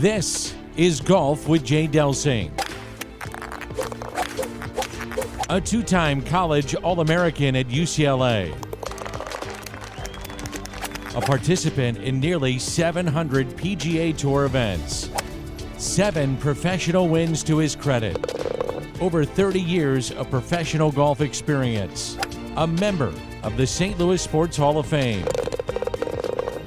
This is Golf with Jay Delsing. A two-time college All-American at UCLA. A participant in nearly 700 PGA Tour events. 7 professional wins to his credit. Over 30 years of professional golf experience. A member of the St. Louis Sports Hall of Fame.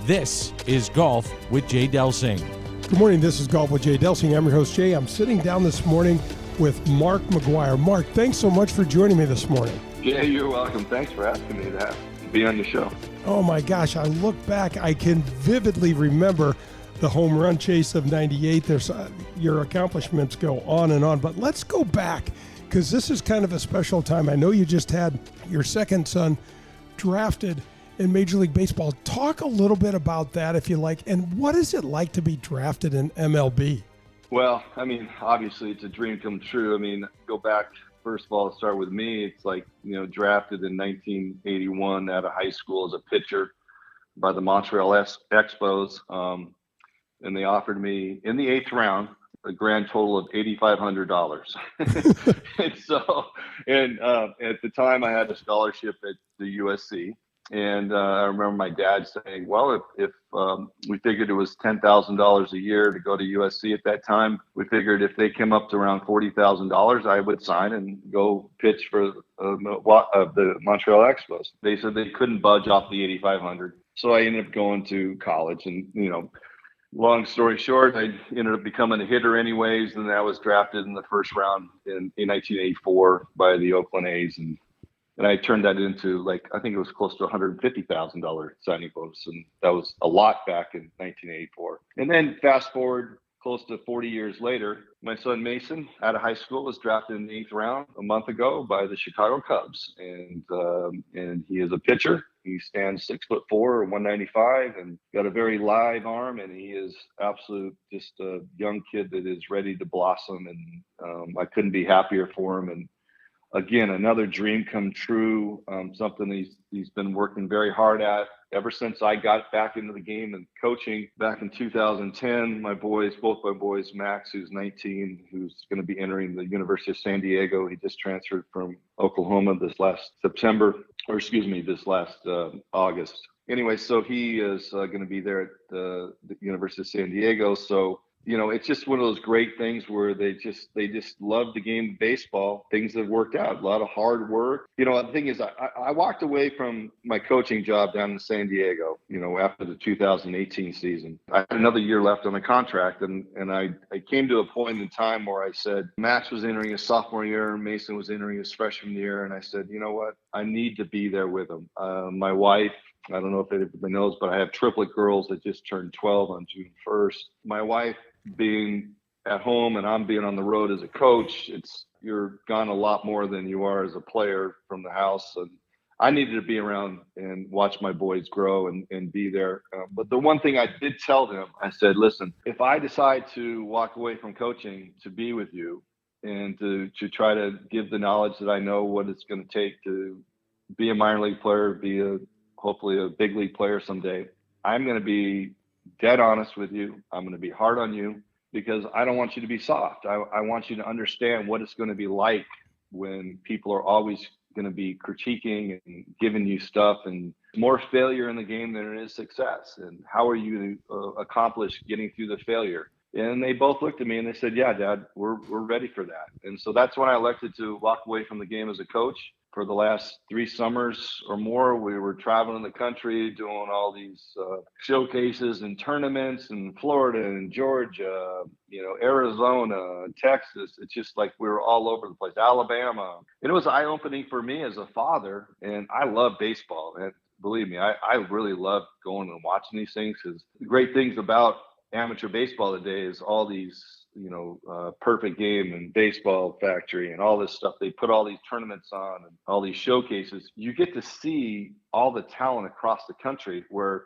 This is Golf with Jay Delsing. Good morning, this is Golf with Jay Delsing. I'm your host, Jay. I'm sitting down this morning with Mark McGwire. Mark, thanks so much for joining me this morning. Yeah, you're welcome. Thanks for asking me to be on the show. Oh my gosh, I look back, I can vividly remember the home run chase of 98. Your accomplishments go on and on, but let's go back because this is kind of a special time. I know you just had your second son drafted in Major League Baseball. Talk a little bit about that if you like, and what is it like to be drafted in MLB? Well, I mean, obviously it's a dream come true. I mean, go back, first of all, to start with me, it's like, drafted in 1981 out of high school as a pitcher by the Montreal Expos. And they offered me in the 8th round a grand total of $8,500. and at the time I had a scholarship at the USC. And I remember my dad saying, well, if we figured it was $10,000 a year to go to USC at that time, we figured if they came up to around $40,000, I would sign and go pitch for the Montreal Expos. They said they couldn't budge off the $8,500. So I ended up going to college and, long story short, I ended up becoming a hitter anyways. And I was drafted in the first round in 1984 by the Oakland A's. And I turned that into I think it was close to $150,000 signing bonus. And that was a lot back in 1984. And then fast forward close to 40 years later, my son Mason out of high school was drafted in the 8th round a month ago by the Chicago Cubs. And he is a pitcher. He stands 6'4", 195, and got a very live arm. And he is just a young kid that is ready to blossom. And I couldn't be happier for him. And again, another dream come true, something he's been working very hard at ever since I got back into the game and coaching back in 2010. Both my boys, Max, who's 19, who's going to be entering the University of San Diego. He just transferred from Oklahoma this last August. Anyway, so he is going to be there at the University of San Diego. So it's just one of those great things where they just love the game of baseball. Things have worked out, a lot of hard work. The thing is, I walked away from my coaching job down in San Diego, after the 2018 season. I had another year left on the contract, and I came to a point in time where I said, Max was entering his sophomore year, Mason was entering his freshman year, and I said, you know what, I need to be there with him. My wife, I don't know if anybody knows, but I have triplet girls that just turned 12 on June 1st. My wife being at home and I'm being on the road as a coach, you're gone a lot more than you are as a player from the house. And I needed to be around and watch my boys grow and be there. But the one thing I did tell them, I said, listen, if I decide to walk away from coaching to be with you and to try to give the knowledge that I know what it's going to take to be a minor league player, hopefully a big league player someday, I'm going to be dead honest with you. I'm going to be hard on you because I don't want you to be soft. I want you to understand what it's going to be like when people are always going to be critiquing and giving you stuff, and more failure in the game than it is success. And how are you going to accomplish getting through the failure? And they both looked at me and they said, yeah, Dad, we're ready for that. And so that's when I elected to walk away from the game as a coach. For the last 3 summers or more, we were traveling the country doing all these showcases and tournaments in Florida and Georgia, Arizona, Texas. It's just like we were all over the place, Alabama. And it was eye-opening for me as a father. And I love baseball. And believe me, I really love going and watching these things, because the great things about amateur baseball today is all these Perfect Game and Baseball Factory and all this stuff. They put all these tournaments on and all these showcases. You get to see all the talent across the country, where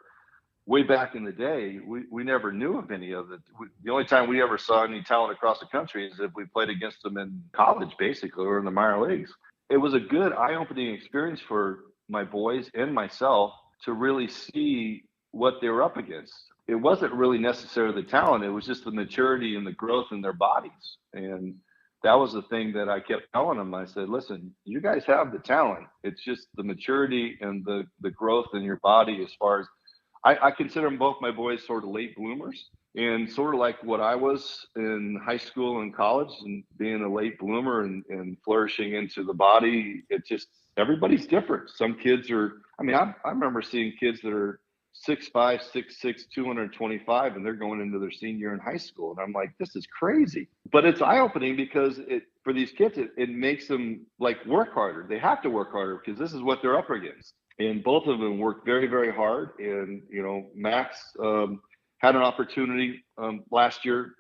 way back in the day, we never knew of any of it. The only time we ever saw any talent across the country is if we played against them in college, basically, or in the minor leagues. It was a good eye-opening experience for my boys and myself to really see what they were up against. it wasn't really necessarily the talent. It was just the maturity and the growth in their bodies. And that was the thing that I kept telling them. I said, listen, you guys have the talent. It's just the maturity and the growth in your body. As far as I consider them, both my boys, sort of late bloomers, and sort of like what I was in high school and college, and being a late bloomer and flourishing into the body. It just, everybody's different. Some kids are, I mean, I remember seeing kids that are 6'5", 6'6", 225, and they're going into their senior year in high school. And I'm like, this is crazy. But it's eye-opening because for these kids, it makes them like work harder. They have to work harder because this is what they're up against. And both of them worked very, very hard. And, you know, Max had an opportunity last year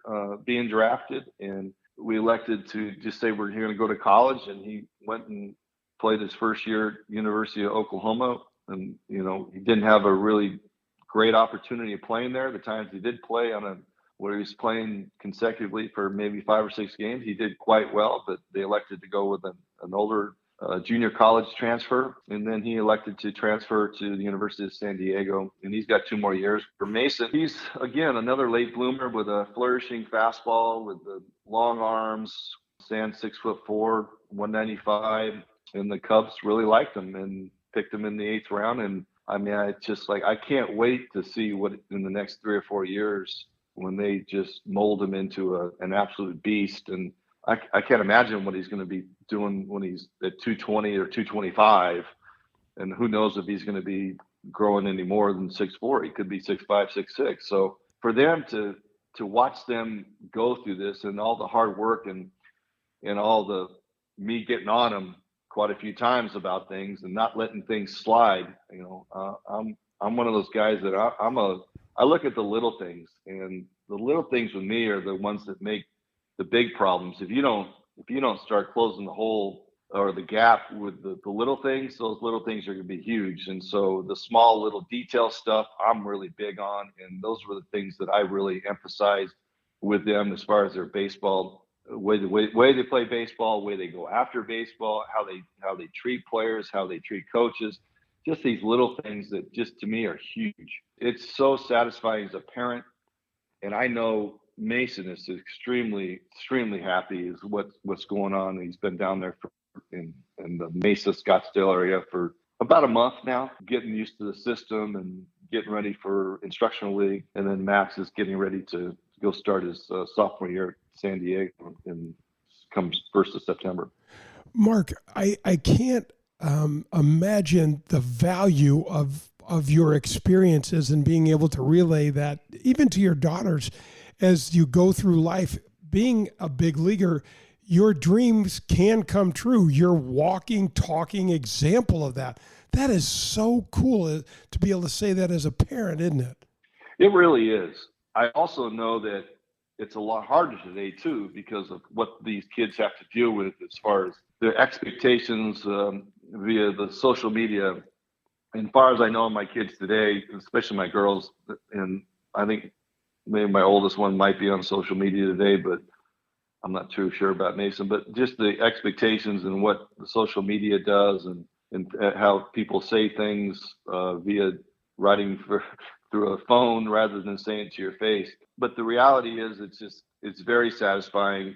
being drafted, and we elected to just say we're going to go to college. And he went and played his first year at University of Oklahoma. And, you know, he didn't have a really great opportunity of playing there. The times he did play where he was playing consecutively for maybe 5 or 6 games, he did quite well, but they elected to go with an older junior college transfer. And then he elected to transfer to the University of San Diego, and he's got 2 more years. For Mason, he's, again, another late bloomer with a flourishing fastball, with the long arms, 6'4", 195, and the Cubs really liked him and picked him in the 8th round. And I mean, it's just like, I can't wait to see what in the next 3 or 4 years when they just mold him into an absolute beast. And I can't imagine what he's going to be doing when he's at 220 or 225. And who knows if he's going to be growing any more than 6'4". He could be 6'5", 6'6". So for them to watch them go through this, and all the hard work and all the me getting on them quite a few times about things and not letting things slide, you know, I'm one of those guys that I look at the little things, and the little things with me are the ones that make the big problems. If you don't start closing the hole or the gap with the little things, those little things are going to be huge. And so the small little detail stuff I'm really big on, and those were the things that I really emphasized with them as far as their baseball, way they play baseball, way they go after baseball, how they treat players, how they treat coaches, just these little things that just to me are huge. It's so satisfying as a parent, and I know Mason is extremely, extremely happy is what's going on. He's been down there in the Mesa Scottsdale area for about a month now, getting used to the system and getting ready for instructional league. And then Max is getting ready to go start his sophomore year at San Diego and comes 1st of September. Mark, I can't imagine the value of your experiences and being able to relay that even to your daughters as you go through life. Being a big leaguer, your dreams can come true. You're walking, talking example of that. That is so cool to be able to say that as a parent, isn't it? It really is. I also know that it's a lot harder today too, because of what these kids have to deal with as far as their expectations via the social media. And as far as I know, my kids today, especially my girls, and I think maybe my oldest one might be on social media today, but I'm not too sure about Mason. But just the expectations and what the social media does, and how people say things via writing through a phone rather than saying it to your face. But the reality is, it's very satisfying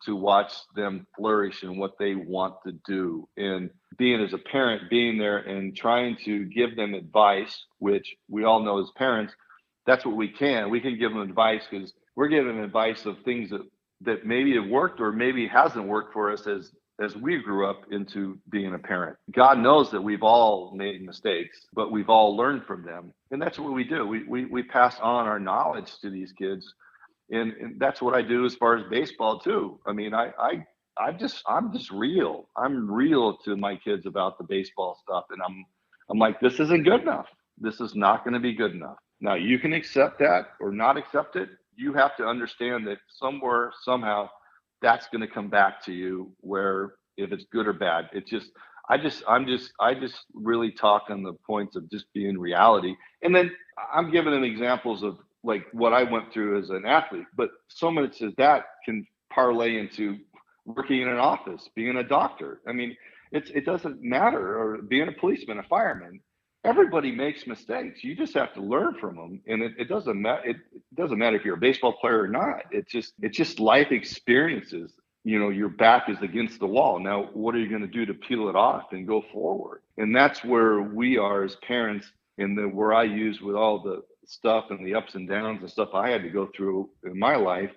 to watch them flourish in what they want to do. And being as a parent, being there and trying to give them advice, which we all know as parents, that's what we can. We can give them advice because we're giving them advice of things that maybe have worked or maybe hasn't worked for us as we grew up into being a parent. God knows that we've all made mistakes, but we've all learned from them. And that's what we do. We pass on our knowledge to these kids. And that's what I do as far as baseball too. I mean, I'm just real. I'm real to my kids about the baseball stuff. And I'm like, this isn't good enough. This is not going to be good enough. Now you can accept that or not accept it. You have to understand that somewhere, somehow, that's going to come back to you, where if it's good or bad. I just really talk on the points of just being reality. And then I'm giving them examples of like what I went through as an athlete, but so much as that can parlay into working in an office, being a doctor. I mean, it doesn't matter, or being a policeman, a fireman. everybody makes mistakes. You just have to learn from them. And it doesn't matter. It doesn't matter if you're a baseball player or not. It's just life experiences. Your back is against the wall. Now, what are you going to do to peel it off and go forward? And that's where we are as parents, and where I use with all the stuff and the ups and downs and stuff I had to go through in my life.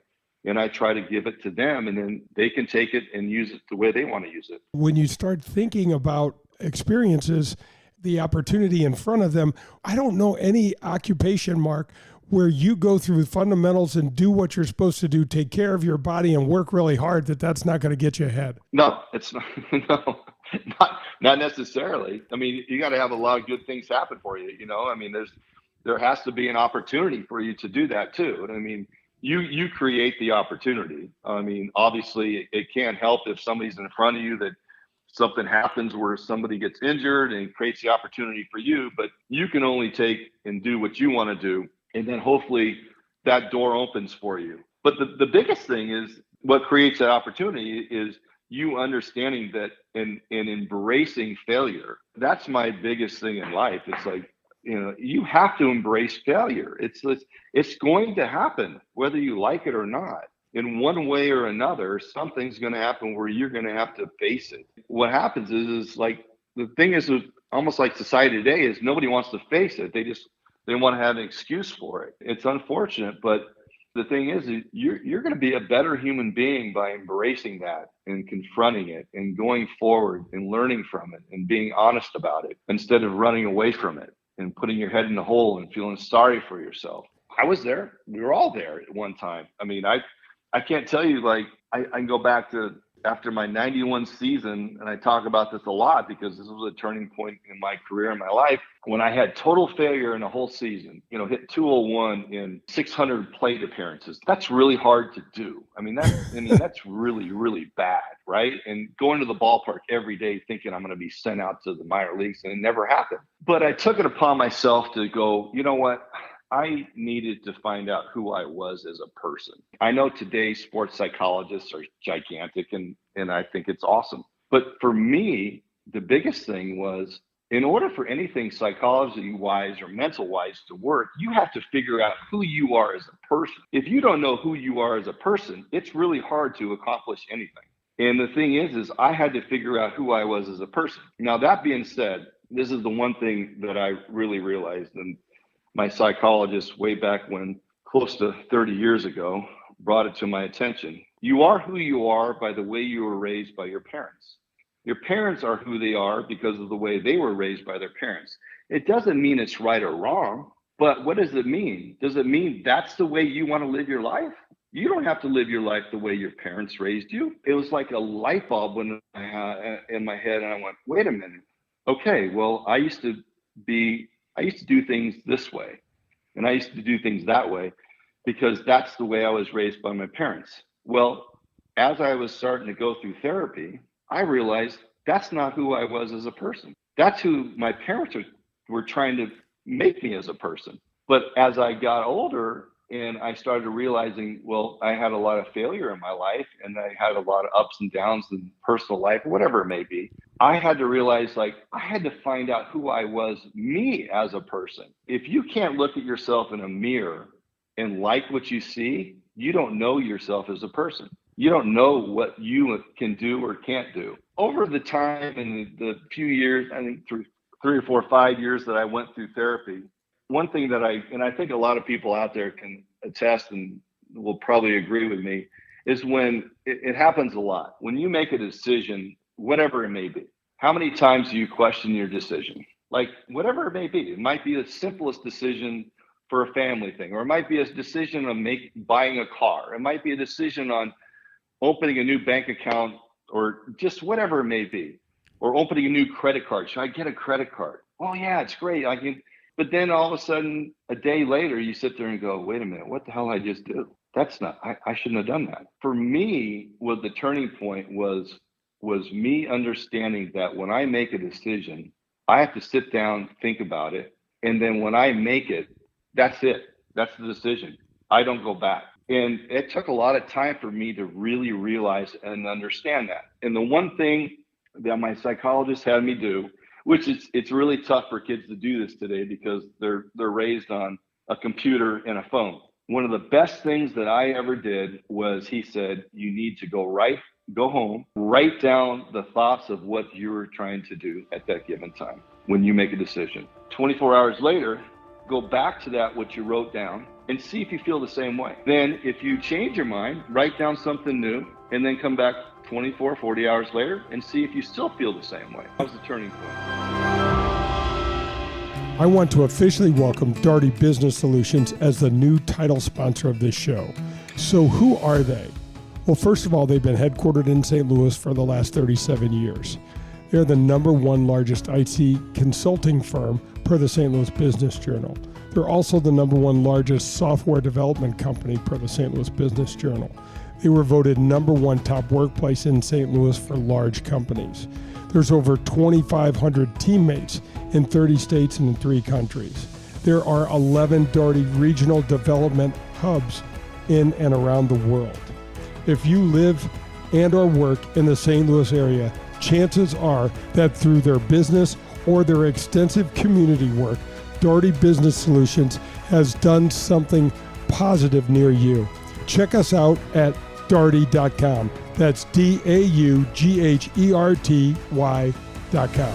And I try to give it to them, and then they can take it and use it the way they want to use it. When you start thinking about experiences, the opportunity in front of them, I don't know any occupation, Mark, where you go through fundamentals and do what you're supposed to do, take care of your body and work really hard, that's not going to get you ahead. No, it's not. No, not necessarily. I mean, you got to have a lot of good things happen for you. I mean, there has to be an opportunity for you to do that too. And I mean, you create the opportunity. I mean, obviously it can't help if somebody's in front of you that something happens where somebody gets injured and creates the opportunity for you, but you can only take and do what you want to do. And then hopefully that door opens for you. But the biggest thing is what creates that opportunity is you understanding that and embracing failure. That's my biggest thing in life. It's like, you have to embrace failure. It's going to happen, whether you like it or not. In one way or another, something's going to happen where you're going to have to face it. What happens is like, the thing is almost like society today is nobody wants to face it. They want to have an excuse for it. It's unfortunate, but the thing is you're going to be a better human being by embracing that and confronting it and going forward and learning from it and being honest about it instead of running away from it and putting your head in the hole and feeling sorry for yourself. I was there. We were all there at one time. I mean, I can't tell you, like, I can go back to after my 91 season, and I talk about this a lot because this was a turning point in my career and my life when I had total failure in a whole season, hit 201 in 600 plate appearances. That's really hard to do. That's really, really bad, right? And going to the ballpark every day thinking I'm going to be sent out to the minor leagues, and it never happened. But I took it upon myself to go, you know what? I needed to find out who I was as a person. I know today's sports psychologists are gigantic, and I think it's awesome. But for me, the biggest thing was, in order for anything psychology-wise or mental-wise to work, you have to figure out who you are as a person. If you don't know who you are as a person, it's really hard to accomplish anything. And the thing is I had to figure out who I was as a person. Now, that being said, this is the one thing that I really realized, and my psychologist way back when, close to 30 years ago, brought it to my attention. You are who you are by the way you were raised by your parents. Your parents are who they are because of the way they were raised by their parents. It doesn't mean it's right or wrong, but what does it mean? Does it mean that's the way you want to live your life? You don't have to live your life the way your parents raised you. It was like a light bulb went in my head, and I went, wait a minute. Okay, well, I used to do things this way, and I used to do things that way because that's the way I was raised by my parents. Well, as I was starting to go through therapy, I realized that's not who I was as a person. That's who my parents were trying to make me as a person. But as I got older and I started realizing, well, I had a lot of failure in my life and I had a lot of ups and downs in personal life, whatever it may be, I had to realize, like, I had to find out who I was, me as a person. If you can't look at yourself in a mirror and like what you see, you don't know yourself as a person. You don't know what you can do or can't do. Over the time and the few years, I think through 3 or 4 or 5 years that I went through therapy, one thing that I think a lot of people out there can attest and will probably agree with me, is when it happens a lot. When you make a decision, whatever it may be, how many times do you question your decision? Like, whatever it may be, it might be the simplest decision for a family thing, or it might be a decision on buying a car. It might be a decision on opening a new bank account, or just whatever it may be, or opening a new credit card. Should I get a credit card? Oh yeah, it's great. But then all of a sudden, a day later, you sit there and go, wait a minute, what the hell did I just do? I shouldn't have done that. For me, what the turning point was me understanding that when I make a decision, I have to sit down, think about it. And then when I make it, that's it. That's the decision. I don't go back. And it took a lot of time for me to really realize and understand that. And the one thing that my psychologist had me do which it's really tough for kids to do this today because they're raised on a computer and a phone. One of the best things that I ever did was he said, you need to go home, write down the thoughts of what you're trying to do at that given time when you make a decision. 24 hours later, go back to that, what you wrote down, and see if you feel the same way. Then if you change your mind, write down something new, and then come back 24, 40 hours later and see if you still feel the same way. That was the turning point. I want to officially welcome Daugherty Business Solutions as the new title sponsor of this show. So who are they? Well, first of all, they've been headquartered in St. Louis for the last 37 years. They're the number one largest IT consulting firm per the St. Louis Business Journal. They're also the number one largest software development company per the St. Louis Business Journal. They were voted number one top workplace in St. Louis for large companies. There's over 2,500 teammates in 30 states and in 3 countries. There are 11 Daugherty regional development hubs in and around the world. If you live and or work in the St. Louis area, chances are that through their business or their extensive community work, Daugherty Business Solutions has done something positive near you. Check us out at Daugherty.com. That's DAUGHERTY.com.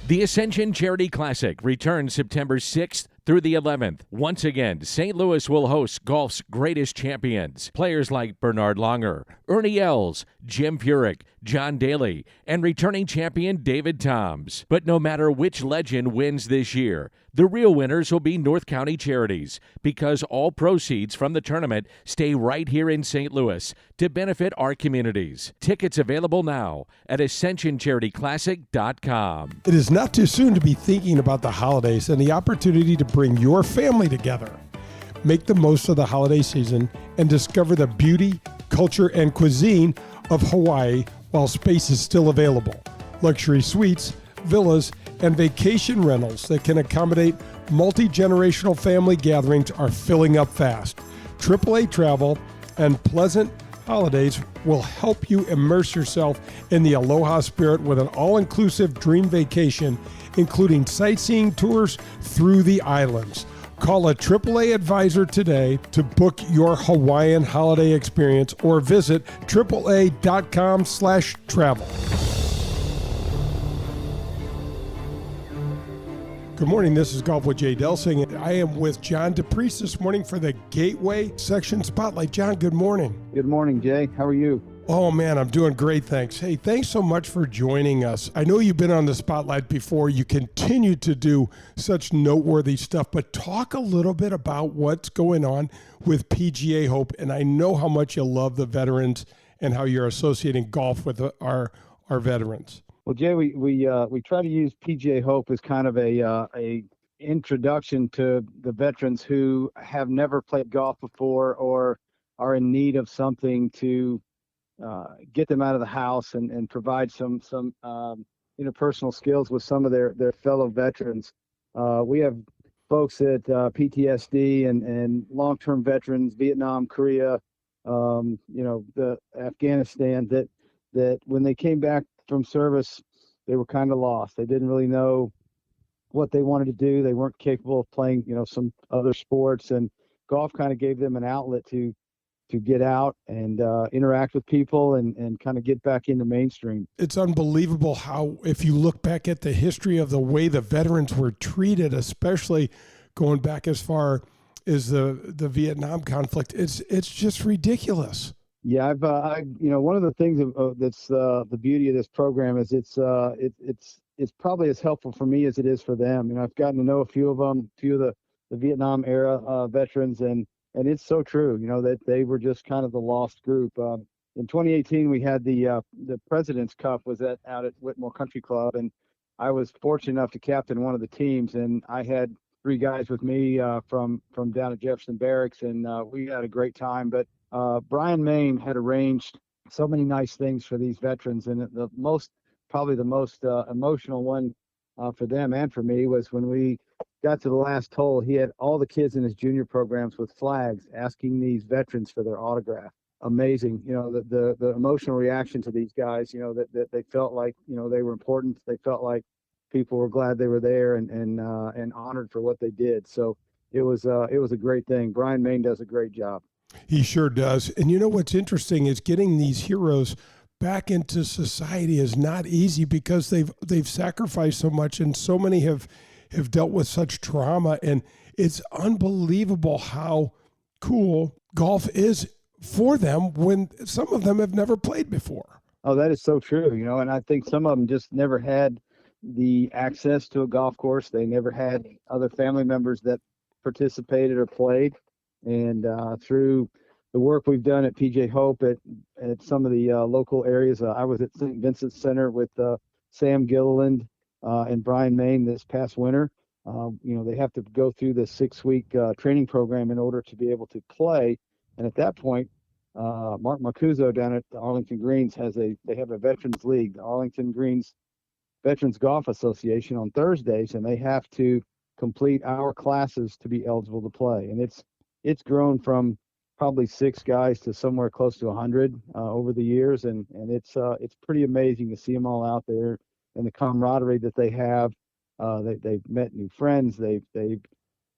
The Ascension Charity Classic returns September 6th through the 11th. Once again, St. Louis will host golf's greatest champions. Players like Bernard Langer, Ernie Els, Jim Furyk, John Daly, and returning champion David Toms. But no matter which legend wins this year, the real winners will be North County Charities, because all proceeds from the tournament stay right here in St. Louis to benefit our communities. Tickets available now at AscensionCharityClassic.com. It is not too soon to be thinking about the holidays and the opportunity to bring your family together. Make the most of the holiday season and discover the beauty, culture, and cuisine of Hawaii while space is still available. Luxury suites, villas, and vacation rentals that can accommodate multi-generational family gatherings are filling up fast. AAA Travel and Pleasant Holidays will help you immerse yourself in the Aloha spirit with an all-inclusive dream vacation, including sightseeing tours through the islands. Call a AAA advisor today to book your Hawaiian holiday experience or visit AAA.com/travel. Good morning, this is Golf with Jay Delsing, and I am with John DePriest this morning for the Gateway Section Spotlight. John, good morning. Good morning, Jay. How are you? Oh, man, I'm doing great, thanks. Hey, thanks so much for joining us. I know you've been on the Spotlight before. You continue to do such noteworthy stuff, but talk a little bit about what's going on with PGA Hope, and I know how much you love the veterans and how you're associating golf with our veterans. Well, Jay, we try to use PGA Hope as kind of a introduction to the veterans who have never played golf before or are in need of something to get them out of the house and provide some interpersonal skills with some of their fellow veterans. We have folks at PTSD and long-term veterans, Vietnam, Korea, the Afghanistan, that when they came back from service, they were kind of lost. They didn't really know what they wanted to do. They weren't capable of playing, some other sports, and golf kind of gave them an outlet to get out and interact with people and kind of get back into mainstream. It's unbelievable how, if you look back at the history of the way the veterans were treated, especially going back as far as the Vietnam conflict, it's just ridiculous. Yeah, one of the things that's the beauty of this program is it's probably as helpful for me as it is for them. I've gotten to know a few of them, a few of the Vietnam era veterans, and it's so true. That they were just kind of the lost group. In 2018, we had the President's Cup was out at Whitmore Country Club, and I was fortunate enough to captain one of the teams, and I had 3 guys with me from down at Jefferson Barracks, and we had a great time. But Brian Main had arranged so many nice things for these veterans, and probably the most emotional one for them and for me was when we got to the last hole. He had all the kids in his junior programs with flags asking these veterans for their autograph. Amazing, the emotional reaction to these guys. That they felt like they were important. They felt like people were glad they were there and honored for what they did. So it was a great thing. Brian Main does a great job. He sure does. And you know what's interesting is getting these heroes back into society is not easy because they've sacrificed so much, and so many have dealt with such trauma. And it's unbelievable how cool golf is for them when some of them have never played before. Oh, that is so true. And I think some of them just never had the access to a golf course. They never had other family members that participated or played. And through the work we've done at PJ Hope at some of the local areas, I was at St. Vincent's Center with Sam Gilliland and Brian Main this past winter. They have to go through the 6-week training program in order to be able to play. And at that point, Mark Marcuzzo down at the Arlington Greens they have a Veterans League, the Arlington Greens Veterans Golf Association on Thursdays, and they have to complete our classes to be eligible to play. And it's grown from probably 6 guys to somewhere close to 100 over the years, and it's pretty amazing to see them all out there and the camaraderie that they have. They've met new friends. They've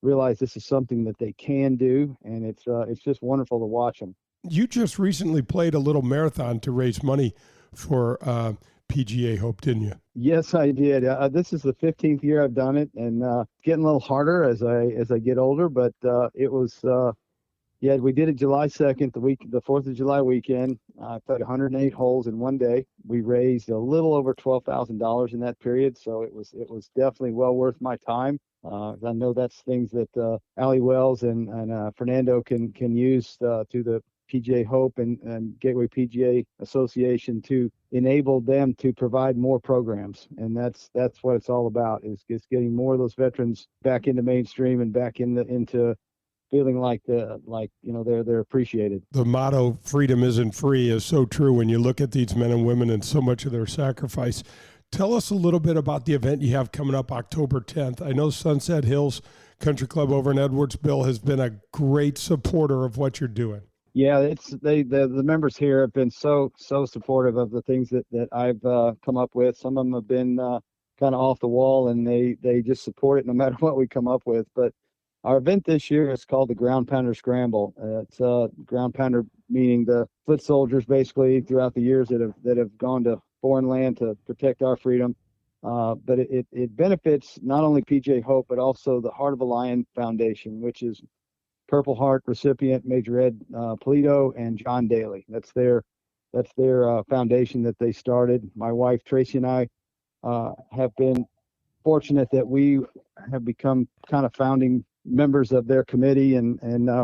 realized this is something that they can do, and it's just wonderful to watch them. You just recently played a little marathon to raise money for PGA Hope, didn't you? Yes, I did. This is the 15th year I've done it, and getting a little harder as I get older. But it was, we did it July 2nd, the 4th of July weekend. I played 108 holes in one day. We raised a little over $12,000 in that period, so it was definitely well worth my time. I know that's things that Allie Wells and Fernando can use to the PGA Hope and Gateway PGA Association to enable them to provide more programs. And that's what it's all about, is getting more of those veterans back into mainstream and back into feeling like they're appreciated. The motto, freedom isn't free, is so true when you look at these men and women and so much of their sacrifice. Tell us a little bit about the event you have coming up October 10th. I know Sunset Hills Country Club over in Edwardsville has been a great supporter of what you're doing. Yeah, the members here have been so supportive of the things that I've come up with. Some of them have been kind of off the wall, and they just support it no matter what we come up with. But our event this year is called the Ground Pounder Scramble. It's ground pounder meaning the foot soldiers basically throughout the years that have gone to foreign land to protect our freedom. But it benefits not only PJ Hope but also the Heart of a Lion Foundation, which is Purple Heart recipient Major Ed Polito and John Daly. That's their foundation that they started. My wife Tracy and I have been fortunate that we have become kind of founding members of their committee, and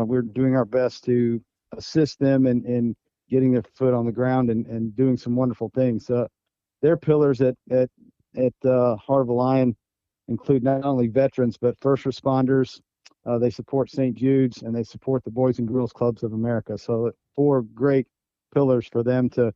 we're doing our best to assist them in getting their foot on the ground and doing some wonderful things. Their pillars at Heart of a Lion include not only veterans but first responders. They support St. Jude's, and they support the Boys and Girls Clubs of America. So 4 great pillars for them to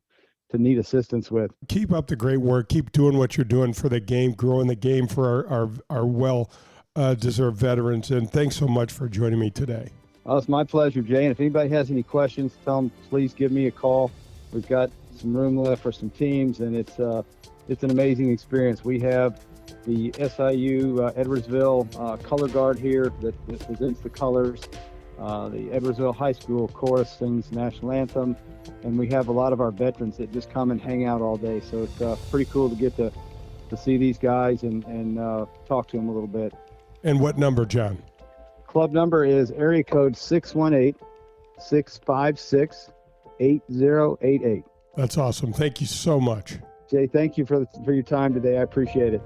need assistance with. Keep up the great work. Keep doing what you're doing for the game, growing the game for our well-deserved veterans. And thanks so much for joining me today. Oh, it's my pleasure, Jay. And if anybody has any questions, tell them please give me a call. We've got some room left for some teams, and it's an amazing experience. We have the SIU Edwardsville color guard here that presents the colors. The Edwardsville High School chorus sings the national anthem, and we have a lot of our veterans that just come and hang out all day. So it's pretty cool to get to see these guys and talk to them a little bit. And what number, John? Club number is area code 618-656-8088. That's awesome. Thank you so much. Jay, thank you for your time today. I appreciate it.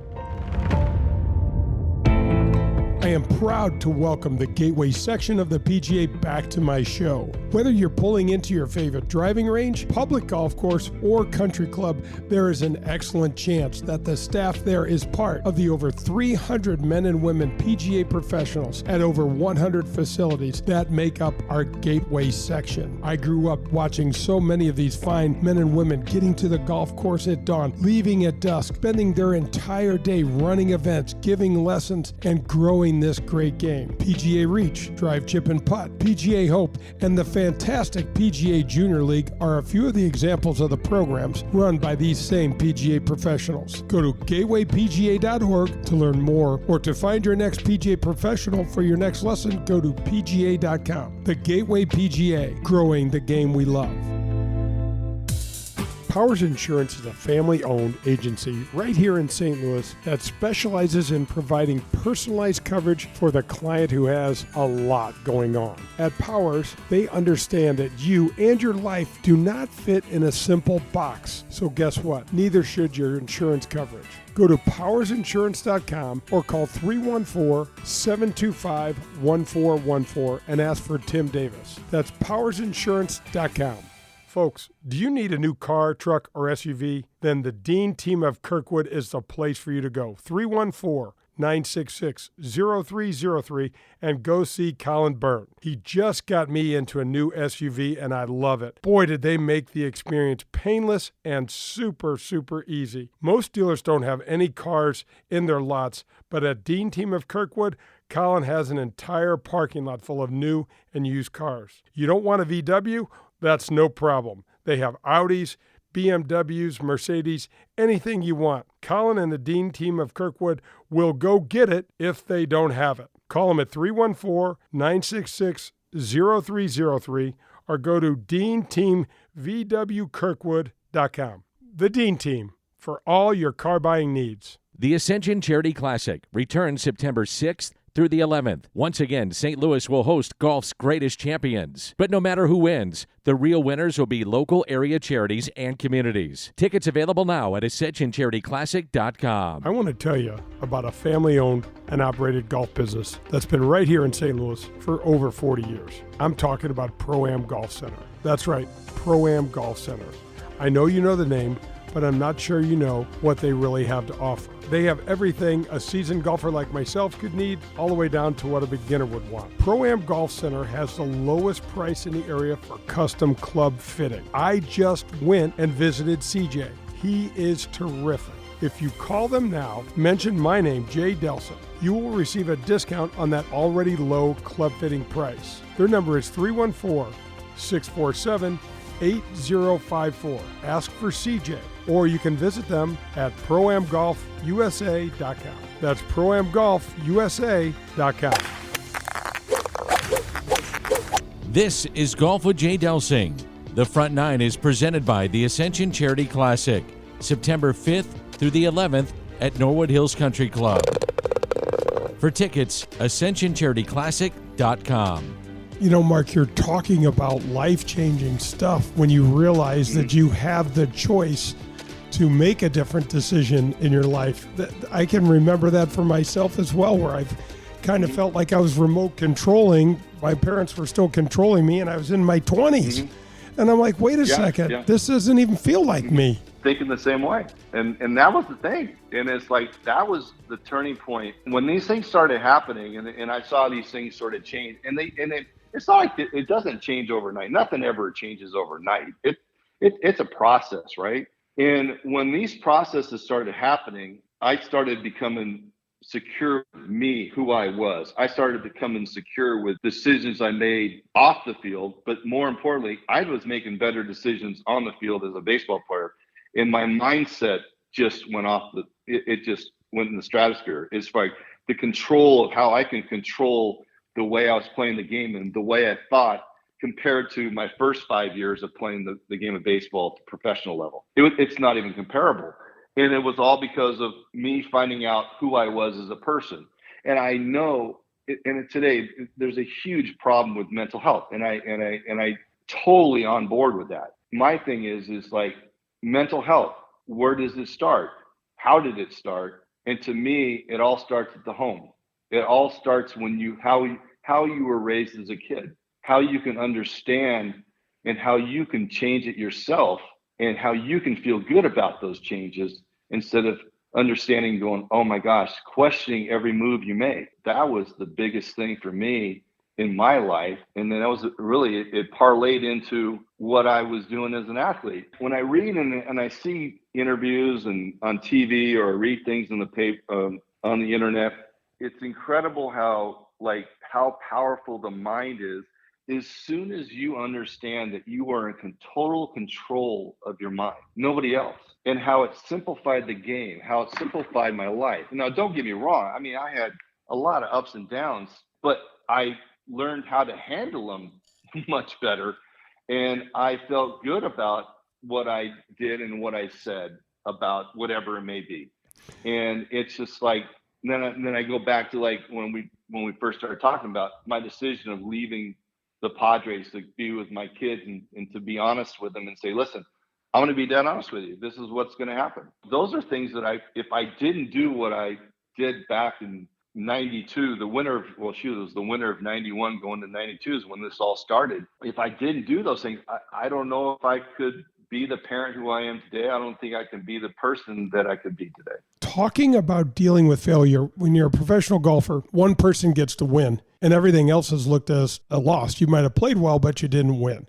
I am proud to welcome the Gateway section of the PGA back to my show. Whether you're pulling into your favorite driving range, public golf course, or country club, there is an excellent chance that the staff there is part of the over 300 men and women PGA professionals at over 100 facilities that make up our Gateway section. I grew up watching so many of these fine men and women getting to the golf course at dawn, leaving at dusk, spending their entire day running events, giving lessons, and growing playing this great game. PGA Reach, Drive, Chip, and Putt, PGA Hope, and the fantastic PGA Junior League are a few of the examples of the programs run by these same PGA professionals. Go to gatewaypga.org to learn more, or to find your next PGA professional for your next lesson, go to pga.com. The Gateway PGA, growing the game we love. Powers Insurance is a family-owned agency right here in St. Louis that specializes in providing personalized coverage for the client who has a lot going on. At Powers, they understand that you and your life do not fit in a simple box. So guess what? Neither should your insurance coverage. Go to powersinsurance.com or call 314-725-1414 and ask for Tim Davis. That's powersinsurance.com. Folks, do you need a new car, truck, or SUV? Then the Dean team of Kirkwood is the place for you to go. 314-966-0303 and go see Colin Byrne. He just got me into a new SUV and I love it. Boy, did they make the experience painless and super, super easy. Most dealers don't have any cars in their lots, but at Dean team of Kirkwood, Colin has an entire parking lot full of new and used cars. You don't want a VW? That's no problem. They have Audis, BMWs, Mercedes, anything you want. Colin and the Dean team of Kirkwood will go get it if they don't have it. Call them at 314-966-0303 or go to DeanTeamVWKirkwood.com. The Dean Team, for all your car buying needs. The Ascension Charity Classic returns September 6th through the 11th. Once again, St. Louis will host golf's greatest champions. But no matter who wins, the real winners will be local area charities and communities. Tickets available now at AscensionCharityClassic.com. I want to tell you about a family-owned and operated golf business that's been right here in St. Louis for over 40 years. I'm talking about Pro-Am Golf Center. That's right, Pro-Am Golf Center. I know you know the name, but I'm not sure you know what they really have to offer. They have everything a seasoned golfer like myself could need, all the way down to what a beginner would want. Pro-Am Golf Center has the lowest price in the area for custom club fitting. I just went and visited CJ. He is terrific. If you call them now, mention my name, Jay Delsing, you will receive a discount on that already low club fitting price. Their number is 314-647-8054. Ask for CJ, or you can visit them at ProAmGolfUSA.com. That's ProAmGolfUSA.com. This is Golf with Jay Delsing. The Front Nine is presented by the Ascension Charity Classic, September 5th through the 11th at Norwood Hills Country Club. For tickets, AscensionCharityClassic.com. You know, Mark, you're talking about life-changing stuff when you realize that you have the choice to make a different decision in your life. I can remember that for myself as well, where I've kind of felt like I was remote controlling. My parents were still controlling me, and I was in my 20s. And I'm like, wait a second, this doesn't even feel like me. Thinking the same way. And that was the thing. And it's like, that was the turning point. When these things started happening, and I saw these things sort of change, it's not like it doesn't change overnight. Nothing ever changes overnight. It's a process, right? And when these processes started happening, I started becoming secure with me, who I was. I started becoming secure with decisions I made off the field, but more importantly, I was making better decisions on the field as a baseball player. And my mindset just went off it just went in the stratosphere. It's like the control of how I can control the way I was playing the game and the way I thought compared to my first 5 years of playing the game of baseball at the professional level. It's not even comparable. And it was all because of me finding out who I was as a person. And I know, and today there's a huge problem with mental health. And I totally on board with that. My thing is like mental health. Where does it start? How did it start? And to me, it all starts at the home. It all starts when how you were raised as a kid, how you can understand and how you can change it yourself and how you can feel good about those changes instead of understanding going, oh my gosh, questioning every move you make. That was the biggest thing for me in my life. And then that was really, it parlayed into what I was doing as an athlete. When I read and I see interviews and on TV or read things in the paper, on the internet, it's incredible how powerful the mind is. As soon as you understand that you are in total control of your mind, nobody else, and how it simplified the game, how it simplified my life. Now, don't get me wrong. I mean, I had a lot of ups and downs, but I learned how to handle them much better. And I felt good about what I did and what I said about whatever it may be. And it's just like, then I go back to like when we first started talking about my decision of leaving the Padres to be with my kids and to be honest with them and say, listen, I'm going to be dead honest with you. This is what's going to happen. Those are things that if I didn't do what I did back in 92, it was the winter of 91 going to 92 is when this all started. If I didn't do those things, I don't know if I could be the parent who I am today. I don't think I can be the person that I could be today. Talking about dealing with failure, when you're a professional golfer, one person gets to win and everything else is looked as a loss. You might have played well, but you didn't win.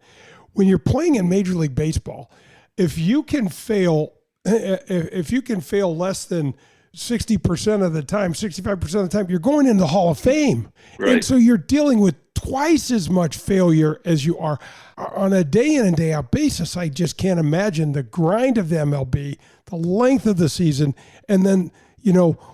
When you're playing in Major League Baseball, if you can fail less than 60% of the time, 65% of the time, you're going into the Hall of Fame. Right. And so you're dealing with twice as much failure as you are on a day in and day out basis. I just can't imagine the grind of the MLB, the length of the season, and then,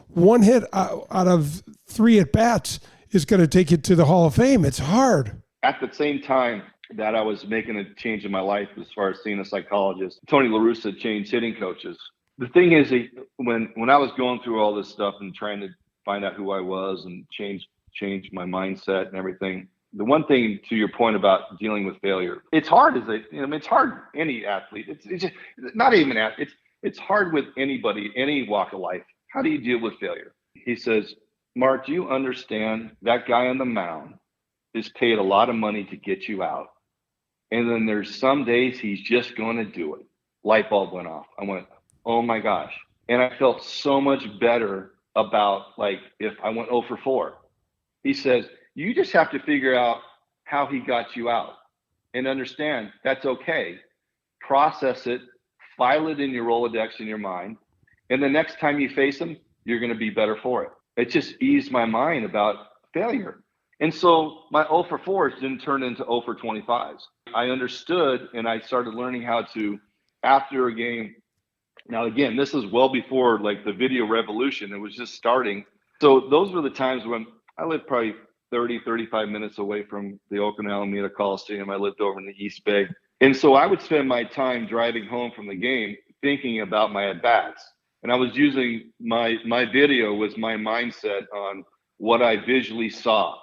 one hit out of 3 at-bats is going to take you to the Hall of Fame. It's hard. At the same time that I was making a change in my life as far as seeing a psychologist, Tony La Russa changed hitting coaches. The thing is, when I was going through all this stuff and trying to find out who I was and change my mindset and everything, the one thing to your point about dealing with failure, it's hard it's hard any athlete. It's just not even athlete. It's hard with anybody, any walk of life. How do you deal with failure? He says, Mark, do you understand that guy on the mound is paid a lot of money to get you out? And then there's some days he's just going to do it. Light bulb went off. I went, oh my gosh. And I felt so much better about if I went 0 for 4. He says, you just have to figure out how he got you out and understand that's okay. Process it, file it in your Rolodex in your mind. And the next time you face him, you're going to be better for it. It just eased my mind about failure. And so my 0 for 4s didn't turn into 0 for 25s. I understood and I started learning how to, after a game. Now, again, this is well before the video revolution. It was just starting. So those were the times when I lived probably 30, 35 minutes away from the Oakland Alameda Coliseum. I lived over in the East Bay. And so I would spend my time driving home from the game thinking about my at-bats. And I was using my video was my mindset on what I visually saw.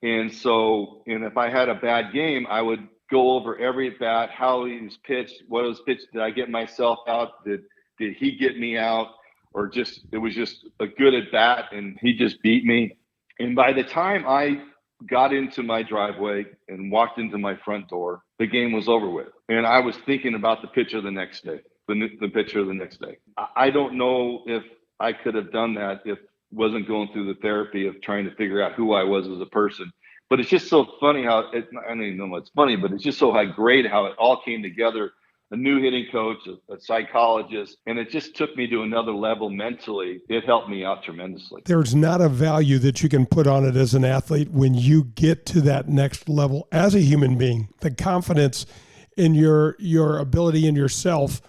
And if I had a bad game, I would go over every at-bat, how he was pitched, what was pitched. Did I get myself out? Did he get me out? Or it was just a good at-bat and he just beat me. And by the time I got into my driveway and walked into my front door, the game was over with. And I was thinking about the pitcher the next day, the pitcher the next day. I don't know if I could have done that if wasn't going through the therapy of trying to figure out who I was as a person. But it's just so funny how I don't even know what's funny, but it's just so great how it all came together. A new hitting coach, a psychologist, and it just took me to another level mentally. It helped me out tremendously. There's not a value that you can put on it as an athlete when you get to that next level as a human being. The confidence in your ability in yourself,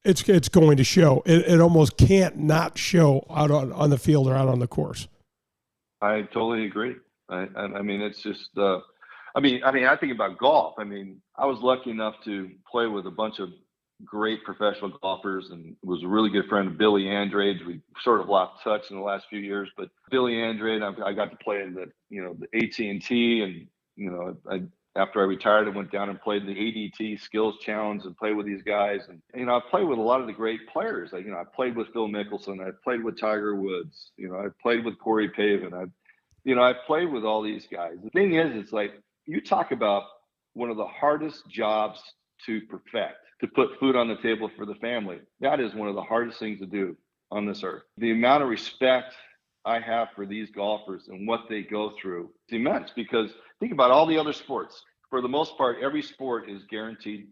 it's going to show. It almost can't not show out on the field or out on the course. I totally agree. I mean, it's just. I think about golf. I mean, I was lucky enough to play with a bunch of great professional golfers and was a really good friend of Billy Andrade. We sort of lost touch in the last few years, but Billy Andrade, I got to play in the AT&T and, after I retired, I went down and played the ADT Skills Challenge and played with these guys. And, I played with a lot of the great players. I played with Phil Mickelson. I played with Tiger Woods. I played with Corey Pavin. I played with all these guys. The thing is, it's you talk about one of the hardest jobs to perfect, to put food on the table for the family. That is one of the hardest things to do on this earth. The amount of respect I have for these golfers and what they go through is immense, because think about all the other sports. For the most part, every sport is guaranteed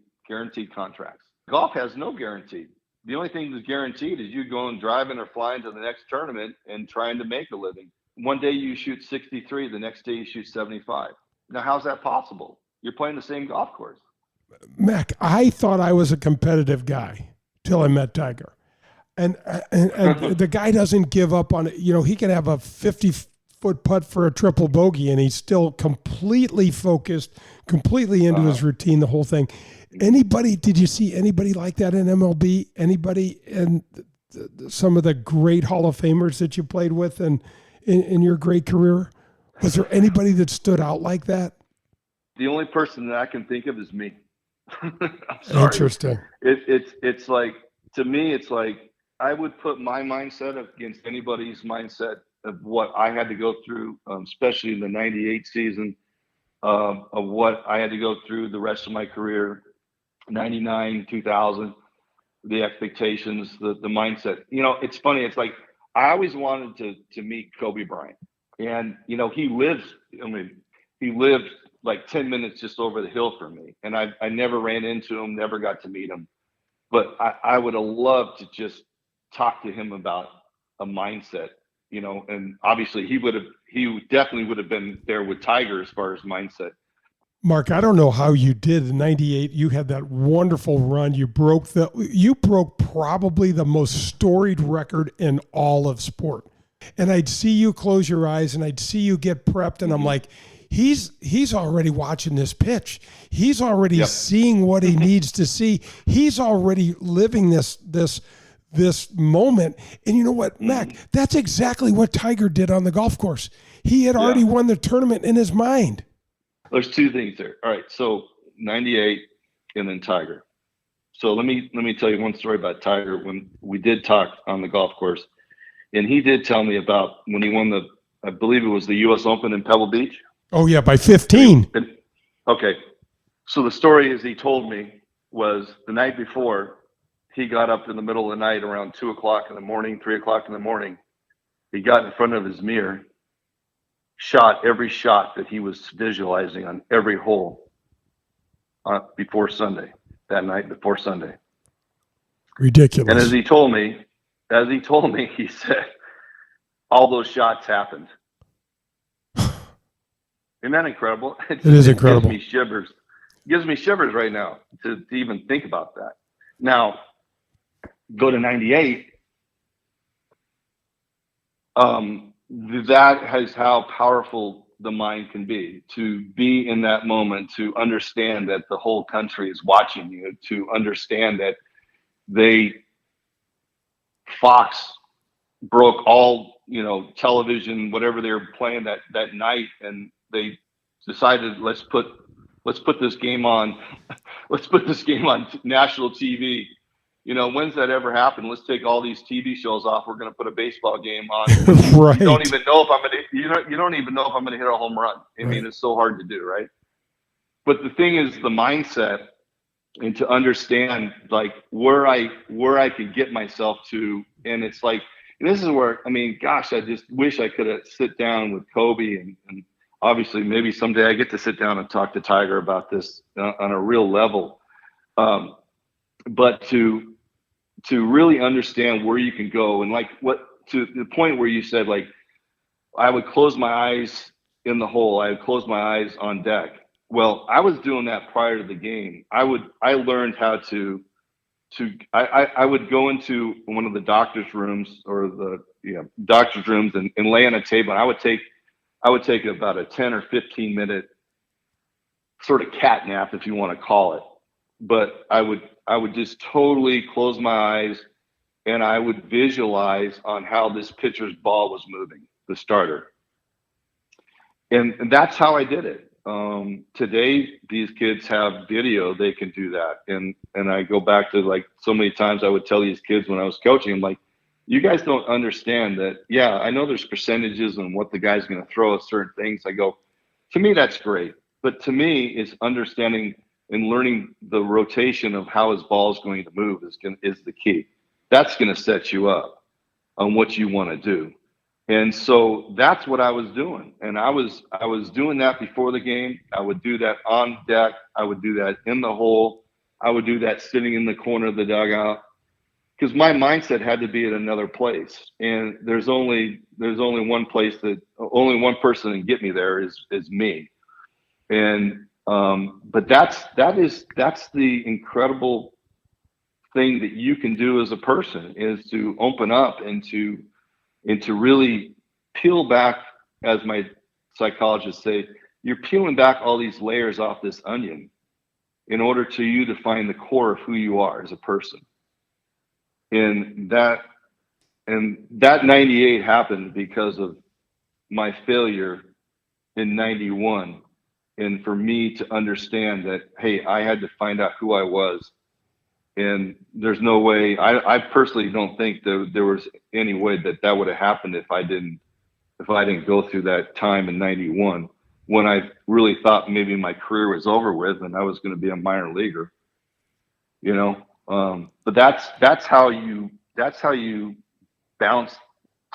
contracts. Golf has no guarantee. The only thing that's guaranteed is you going driving or flying to the next tournament and trying to make a living. one day you shoot 63, the next day you shoot 75. Now, how's that possible? You're playing the same golf course. Mac, I thought I was a competitive guy till I met Tiger. And the guy doesn't give up on it. You know, he can have a 50-foot putt for a triple bogey, and he's still completely focused, completely into his routine, the whole thing. Did you see anybody like that in MLB? Anybody in some of the great Hall of Famers that you played with and in your great career? Was there anybody that stood out like that? The only person that I can think of is me. Interesting. It's like, to me, it's like I would put my mindset against anybody's mindset of what I had to go through, especially in the 98 season, of what I had to go through the rest of my career, 99, 2000, the expectations, the mindset. You know, it's funny. It's like I always wanted to meet Kobe Bryant. And, you know, he lived like 10 minutes just over the hill from me. And I never ran into him, never got to meet him. But I would have loved to just talk to him about a mindset, you know, and obviously he definitely would have been there with Tiger as far as mindset. Mark, I don't know how you did in 98. You had that wonderful run. You broke probably the most storied record in all of sport. And I'd see you close your eyes and I'd see you get prepped. And I'm like, he's already watching this pitch. He's already seeing what he needs to see. He's already living this moment. And you know what, Mac, that's exactly what Tiger did on the golf course. He had already won the tournament in his mind. There's two things there. All right. So 98 and then Tiger. So let me tell you one story about Tiger when we did talk on the golf course. And he did tell me about when he won I believe it was the U.S. Open in Pebble Beach. Oh, yeah, by 15. Okay. So the story, as he told me, was the night before, he got up in the middle of the night around 2 o'clock in the morning, 3 o'clock in the morning. He got in front of his mirror, shot every shot that he was visualizing on every hole before Sunday, that night before Sunday. Ridiculous. And as he told me, he said, all those shots happened. Isn't that incredible? It is incredible. It gives me shivers right now to even think about that. Now, go to 98. That is how powerful the mind can be, to be in that moment, to understand that the whole country is watching you, to understand that Fox broke all, you know, television, whatever they were playing that night, and they decided let's put this game on national TV. You know, when's that ever happened? Let's take all these TV shows off. We're going to put a baseball game on. Right. You don't even know if I'm going to hit a home run. I mean, it's so hard to do, right? But the thing is the mindset, and to understand like where I could get myself to. And it's like, and this is where, I mean, gosh, I just wish I could have sit down with Kobe and obviously maybe someday I get to sit down and talk to Tiger about this on a real level. But to really understand where you can go, and like to the point where you said, like, I would close my eyes in the hole. I would close my eyes on deck. Well, I was doing that prior to the game. I learned how I would go into one of the doctor's rooms and lay on a table. And I would take about a 10 or 15 minute sort of cat nap, if you want to call it. But I would just totally close my eyes and I would visualize on how this pitcher's ball was moving, the starter. And that's how I did it. Today, these kids have video, they can do that. And I go back to, like, so many times I would tell these kids when I was coaching, I'm like, you guys don't understand that. Yeah, I know there's percentages on what the guy's going to throw at certain things. I go, to me, that's great. But to me, it's understanding and learning the rotation of how his ball is going to move is the key. That's going to set you up on what you want to do. And so that's what I was doing. And I was doing that before the game. I would do that on deck. I would do that in the hole. I would do that sitting in the corner of the dugout. because my mindset had to be at another place, and there's only one place that only one person can get me there is me. And but that's the incredible thing that you can do as a person, is to open up and to really peel back, as my psychologists say, you're peeling back all these layers off this onion in order to you to find the core of who you are as a person. And that 98 happened because of my failure in 91. And for me to understand that, hey, I had to find out who I was. And there's no way, I personally don't think that there was any way that would have happened if I didn't go through that time in 91, when I really thought maybe my career was over with and I was going to be a minor leaguer, you know. But that's how you bounce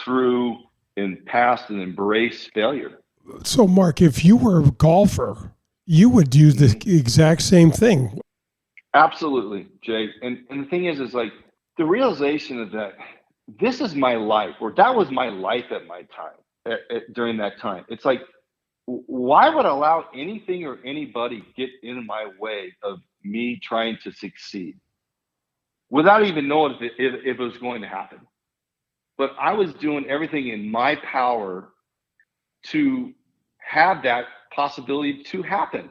through and pass and embrace failure. So, Mark, if you were a golfer, you would do the exact same thing. Absolutely, Jay. And the thing is like the realization is that this is my life, or that was my life at my time, during that time. It's like, why would I allow anything or anybody get in my way of me trying to succeed without even knowing if it was going to happen? But I was doing everything in my power to have that possibility to happen.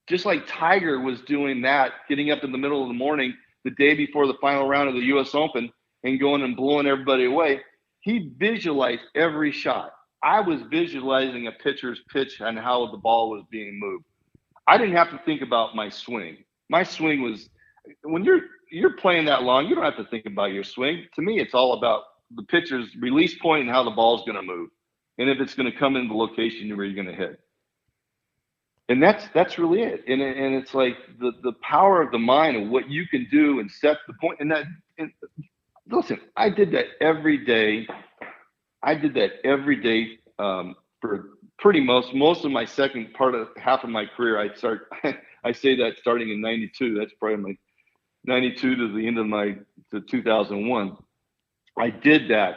Just like Tiger was doing that, getting up in the middle of the morning, the day before the final round of the U.S. Open, and going and blowing everybody away. He visualized every shot. I was visualizing a pitcher's pitch and how the ball was being moved. I didn't have to think about my swing. My swing was, when you're playing that long, you don't have to think about your swing. To me, it's all about the pitcher's release point and how the ball's going to move, and if it's going to come in the location where you're going to hit. And that's really it. And it's like the power of the mind and what you can do and set the point. And listen, I did that every day. For pretty most of my second part of half of my career. I say that starting in 92. That's probably my 92 to the end of to 2001. I did that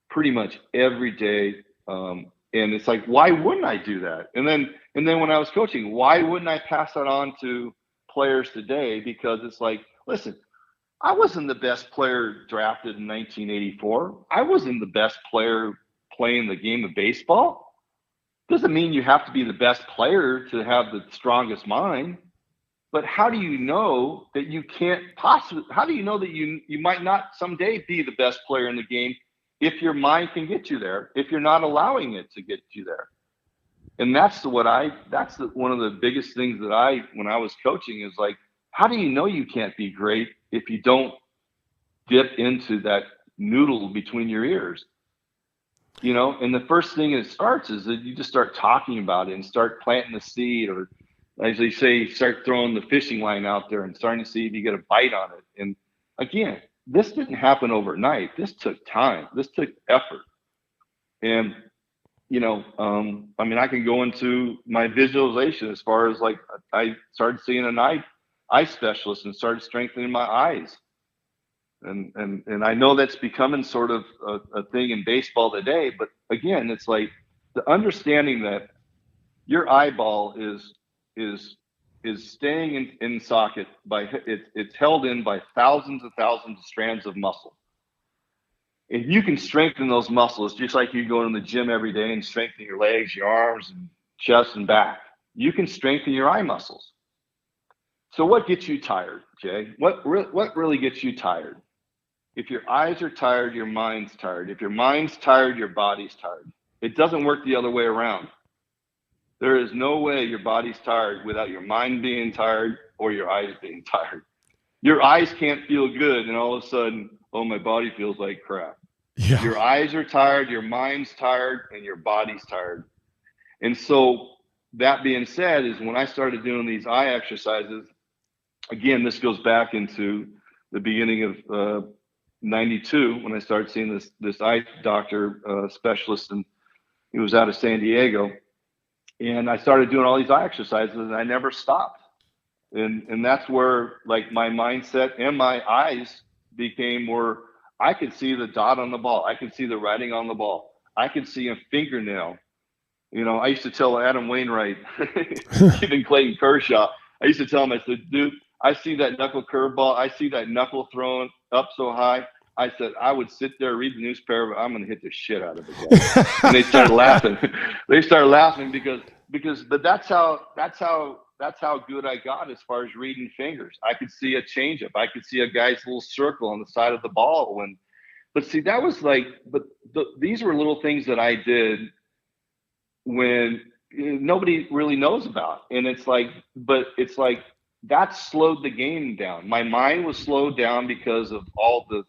pretty much every day. And it's like, why wouldn't I do that? And then when I was coaching, why wouldn't I pass that on to players today? Because it's like, listen, I wasn't the best player drafted in 1984. I wasn't the best player playing the game of baseball. Doesn't mean you have to be the best player to have the strongest mind. But how do you know that you can't possibly, how do you know that you might not someday be the best player in the game if your mind can get you there, if you're not allowing it to get you there? And that's one of the biggest things that when I was coaching, is like, how do you know you can't be great if you don't dip into that noodle between your ears? You know, and the first thing it starts is that you just start talking about it and start planting the seed, or as they say, start throwing the fishing line out there and starting to see if you get a bite on it. And again, this didn't happen overnight. This took time. This took effort. And, you know, I mean, I can go into my visualization as far as like, I started seeing an eye specialist and started strengthening my eyes. And I know that's becoming sort of a thing in baseball today. But again, it's like the understanding that your eyeball is staying in socket by it's held in by thousands and thousands of strands of muscle. If you can strengthen those muscles, just like you go to the gym every day and strengthen your legs, your arms, and chest and back, you can strengthen your eye muscles. So what gets you tired, Jay? What really gets you tired? If your eyes are tired, your mind's tired. If your mind's tired, your body's tired. It doesn't work the other way around. There is no way your body's tired without your mind being tired or your eyes being tired. Your eyes can't feel good and all of a sudden, oh, my body feels like crap. Yeah. Your eyes are tired, your mind's tired, and your body's tired. And so that being said, is when I started doing these eye exercises, again, this goes back into the beginning of 92 when I started seeing this eye doctor specialist, and he was out of San Diego. And I started doing all these eye exercises, and I never stopped. And that's where, like, my mindset and my eyes became where I could see the dot on the ball. I could see the writing on the ball. I could see a fingernail. You know, I used to tell Adam Wainwright, even Clayton Kershaw, I used to tell him, I said, dude, I see that knuckle curveball. I see that knuckle thrown up so high. I said, I would sit there, read the newspaper, but I'm going to hit the shit out of it. And they started laughing. They started laughing but that's how good I got as far as reading fingers. I could see a changeup. I could see a guy's little circle on the side of the ball. But see, that was like, these were little things that I did when nobody really knows about. And it's like that slowed the game down. My mind was slowed down because of all the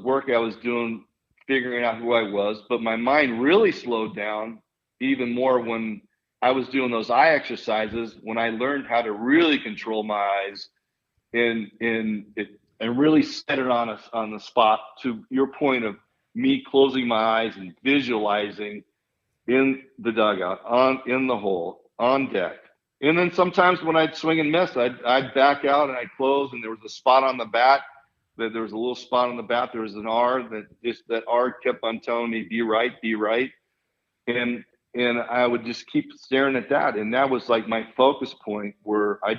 work I was doing, figuring out who I was. But my mind really slowed down even more when I was doing those eye exercises, when I learned how to really control my eyes and really set it on the spot, to your point of me closing my eyes and visualizing in the dugout, in the hole, on deck. And then sometimes when I'd swing and miss, I'd back out and I'd close, and there was a spot on the bat. There was a little spot on the bat. There was an R that R kept on telling me, be right. And I would just keep staring at that. And that was like my focus point, where I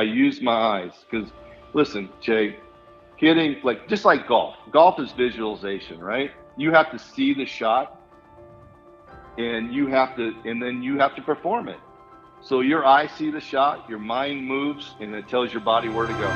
used my eyes. Because listen, Jay, hitting, just like golf is visualization, right? You have to see the shot, and then you have to perform it. So your eyes see the shot, your mind moves, and it tells your body where to go.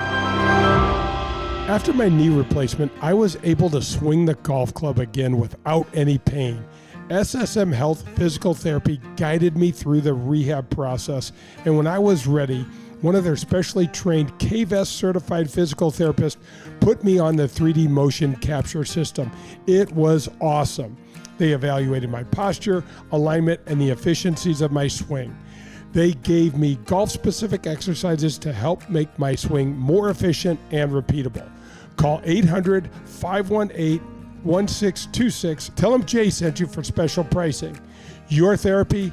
After my knee replacement, I was able to swing the golf club again without any pain. SSM Health Physical Therapy guided me through the rehab process, and when I was ready, one of their specially trained KVS certified physical therapists put me on the 3D motion capture system. It was awesome. They evaluated my posture, alignment, and the efficiencies of my swing. They gave me golf-specific exercises to help make my swing more efficient and repeatable. Call 800-518-1626. Tell them Jay sent you for special pricing. Your therapy,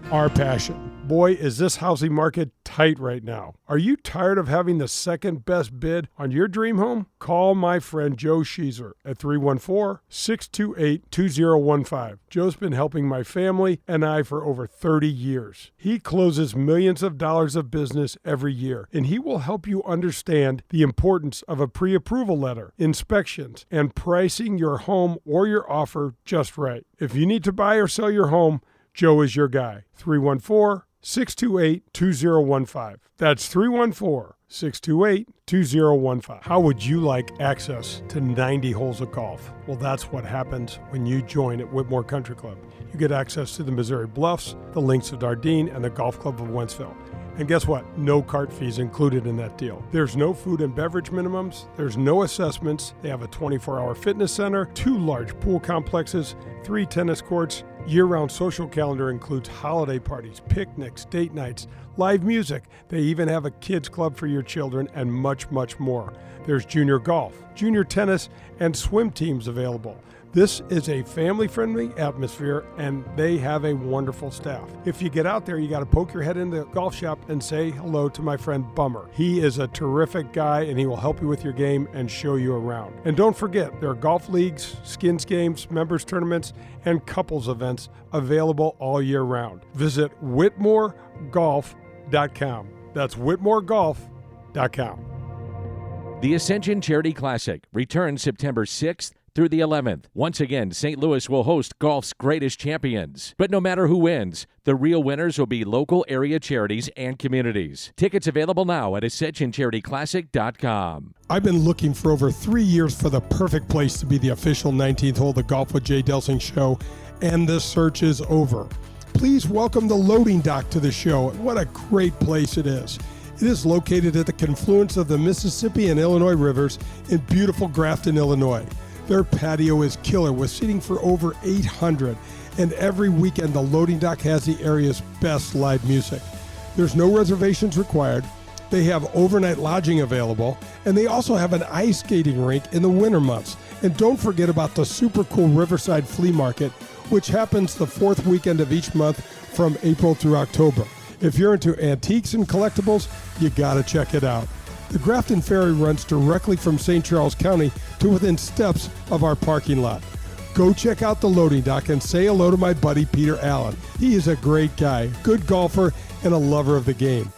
our passion. Boy, is this housing market tight right now. Are you tired of having the second best bid on your dream home? Call my friend Joe Sheezer at 314-628-2015. Joe's been helping my family and I for over 30 years. He closes millions of dollars of business every year, and he will help you understand the importance of a pre-approval letter, inspections, and pricing your home or your offer just right. If you need to buy or sell your home, Joe is your guy. 314-628-2015. That's 314-628-2015. How would you like access to 90 holes of golf? Well, that's what happens when you join at Whitmore Country Club. You get access to the Missouri Bluffs, the Links of Dardenne, and the Golf Club of Wentzville. And guess what? No cart fees included in that deal. There's no food and beverage minimums. There's no assessments. They have a 24-hour fitness center, 2 large pool complexes, 3 tennis courts. Year-round social calendar includes holiday parties, picnics, date nights, live music. They even have a kids club for your children, and much, much more. There's junior golf, junior tennis, and swim teams available. This is a family-friendly atmosphere, and they have a wonderful staff. If you get out there, you got to poke your head in the golf shop and say hello to my friend Bummer. He is a terrific guy, and he will help you with your game and show you around. And don't forget, there are golf leagues, skins games, members tournaments, and couples events available all year round. Visit WhitmoreGolf.com. That's WhitmoreGolf.com. The Ascension Charity Classic returns September 6th through the 11th. Once again, St. Louis will host golf's greatest champions. But no matter who wins, the real winners will be local area charities and communities. Tickets available now at AscensionCharityClassic.com. I've been looking for over 3 years for the perfect place to be the official 19th hole of the Golf with Jay Delsing show, and the search is over. Please welcome the loading dock to the show. What a great place it is. It is located at the confluence of the Mississippi and Illinois rivers in beautiful Grafton, Illinois. Their patio is killer with seating for over 800, and every weekend the loading dock has the area's best live music. There's no reservations required. They have overnight lodging available, and they also have an ice skating rink in the winter months. And don't forget about the super cool Riverside Flea Market, which happens the 4th weekend of each month from April through October. If you're into antiques and collectibles, you gotta check it out. The Grafton Ferry runs directly from St. Charles County to within steps of our parking lot. Go check out the loading dock and say hello to my buddy Peter Allen. He is a great guy, good golfer, and a lover of the game.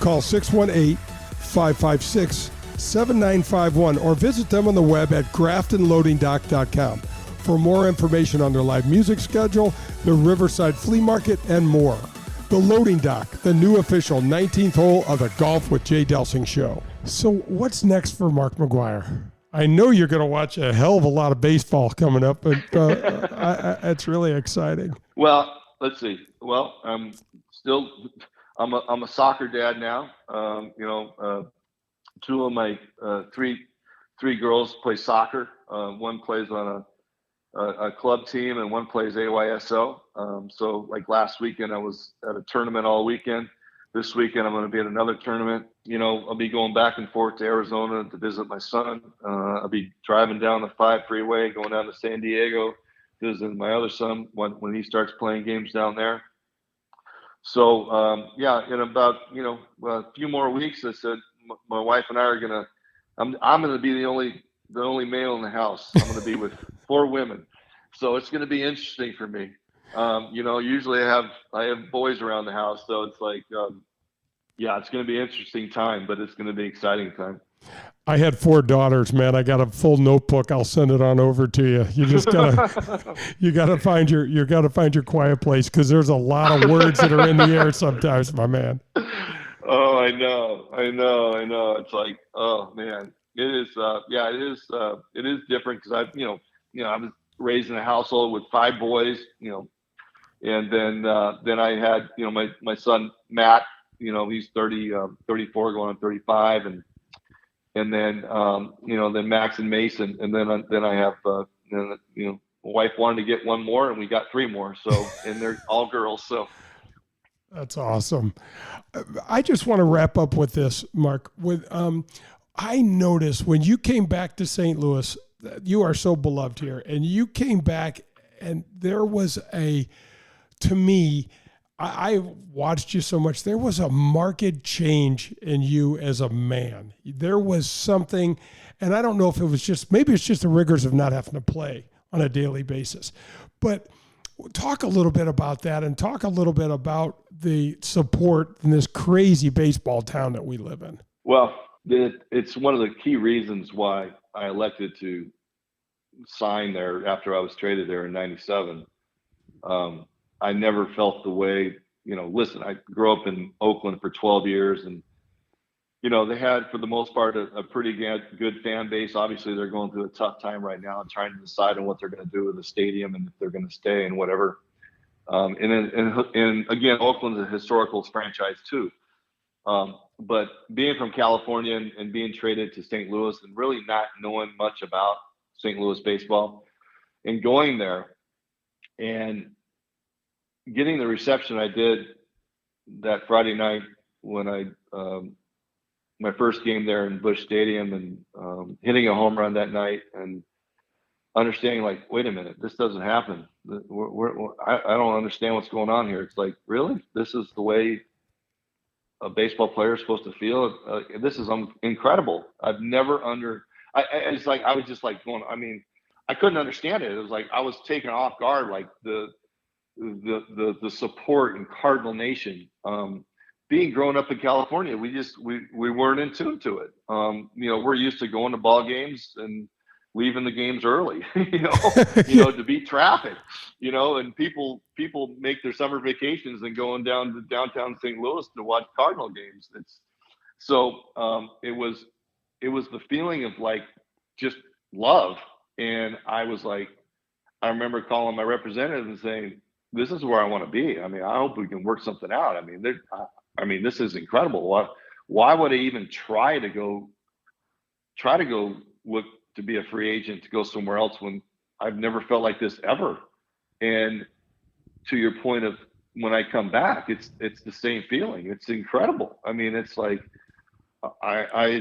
Call 618-556-7951 or visit them on the web at graftonloadingdock.com for more information on their live music schedule, the Riverside Flea Market, and more. The Loading Dock, the new official 19th hole of the Golf with Jay Delsing show. So what's next for Mark McGwire? I know you're going to watch a hell of a lot of baseball coming up, but it's really exciting. Well, let's see. Well, I'm a soccer dad now. Two of my three girls play soccer. One plays on a club team and one plays AYSO. So like last weekend, I was at a tournament all weekend. This weekend, I'm going to be at another tournament. I'll be going back and forth to Arizona to visit my son. I'll be driving down the 5 freeway, going down to San Diego, visiting my other son when he starts playing games down there. So, in about, a few more weeks, I said, my wife and I are going to, I'm going to be the only male in the house. I'm going to be with 4 women. So it's going to be interesting for me. Usually I have boys around the house. So it's like, it's going to be an interesting time, but it's going to be an exciting time. I had 4 daughters, man. I got a full notebook. I'll send it on over to you. You just gotta, you gotta find your quiet place, because there's a lot of words that are in the air sometimes, my man. Oh, I know. It's like, oh man, it is. It is different, because I was raised in a household with 5 boys, and then I had, my son Matt, he's 34 going on 35, and then then Max and Mason, and then I have my wife wanted to get 1 more, and we got 3 more. So, and they're all girls. So that's awesome. I just want to wrap up with this, Mark. I noticed when you came back to St. Louis, you are so beloved here, and you came back, and there was to me, I watched you so much. There was a marked change in you as a man. There was something, and I don't know if it was maybe it's just the rigors of not having to play on a daily basis. But talk a little bit about that, and talk a little bit about the support in this crazy baseball town that we live in. Well, it's one of the key reasons why I elected to sign there after I was traded there in '97. I never felt the way, listen, I grew up in Oakland for 12 years, and, they had, for the most part, a pretty good fan base. Obviously, they're going through a tough time right now and trying to decide on what they're going to do with the stadium and if they're going to stay and whatever. And again, Oakland's a historical franchise too. But being from California and being traded to St. Louis and really not knowing much about St. Louis baseball, and going there and getting the reception I did that Friday night when I my first game there in Busch Stadium, and hitting a home run that night, and understanding, like, wait a minute, this doesn't happen. I don't understand what's going on here. It's like, really? This is the way a baseball player is supposed to feel? This is incredible. I've never it's like, I was just like going, I couldn't understand it. It was like I was taken off guard, like the support in Cardinal Nation. Being grown up in California, we weren't in tune to it. We're used to going to ball games and leaving the games early, to beat traffic, and people make their summer vacations and going down to downtown St. Louis to watch Cardinal games. It was the feeling of, like, just love. And I was like, I remember calling my representative and saying, this is where I want to be. I hope we can work something out. This is incredible. Why would I even try to go look to be a free agent, to go somewhere else, when I've never felt like this ever? And to your point of when I come back, it's the same feeling. It's incredible. It's like, I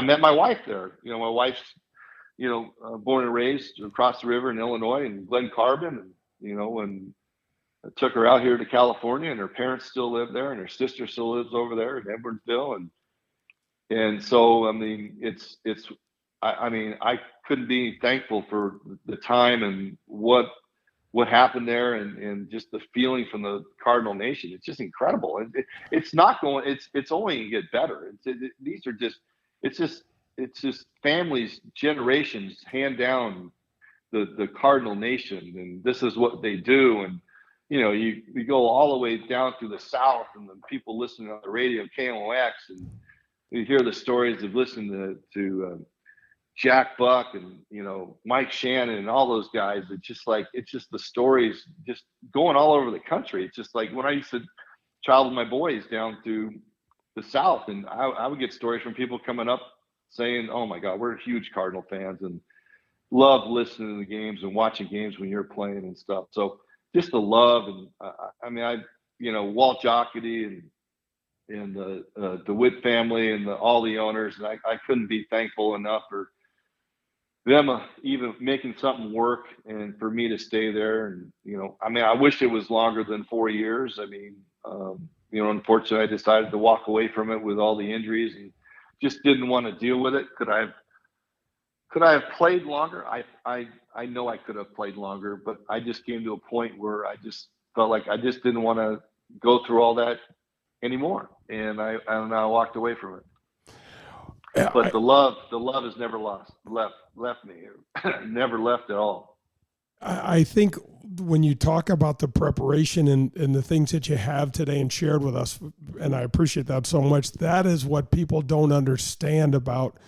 met my wife there. My wife's, born and raised across the river in Illinois, and Glen Carbon, and I took her out here to California, and her parents still live there, and her sister still lives over there in Edwardsville. And so, I mean, I mean, I couldn't be thankful for the time and what happened there, and just the feeling from the Cardinal Nation. It's just incredible. It's not going, it's only going to get better. It's just families, generations hand down the Cardinal Nation, and this is what they do. And, you know, you go all the way down through the South, and the people listening on the radio, KMOX, and you hear the stories of listening to Jack Buck and, you know, Mike Shannon and all those guys. It's just the stories just going all over the country. It's just like when I used to travel with my boys down to the South, and I would get stories from people coming up saying, "Oh my God, we're huge Cardinal fans and love listening to the games and watching games when you're playing and stuff." So just the love. And I mean, Walt Jocketty and the DeWitt family and all the owners, and I couldn't be thankful enough for them even making something work and for me to stay there. And, you know, I mean, I wish it was longer than 4 years. I mean, you know, unfortunately, I decided to walk away from it with all the injuries and just didn't want to deal with it. Could I have played longer? I know I could have played longer, but I just came to a point where I just felt like I just didn't want to go through all that anymore, and I walked away from it. Yeah, but the love has never left me. Never left at all. I think when you talk about the preparation and the things that you have today and shared with us, and I appreciate that so much, that is what people don't understand about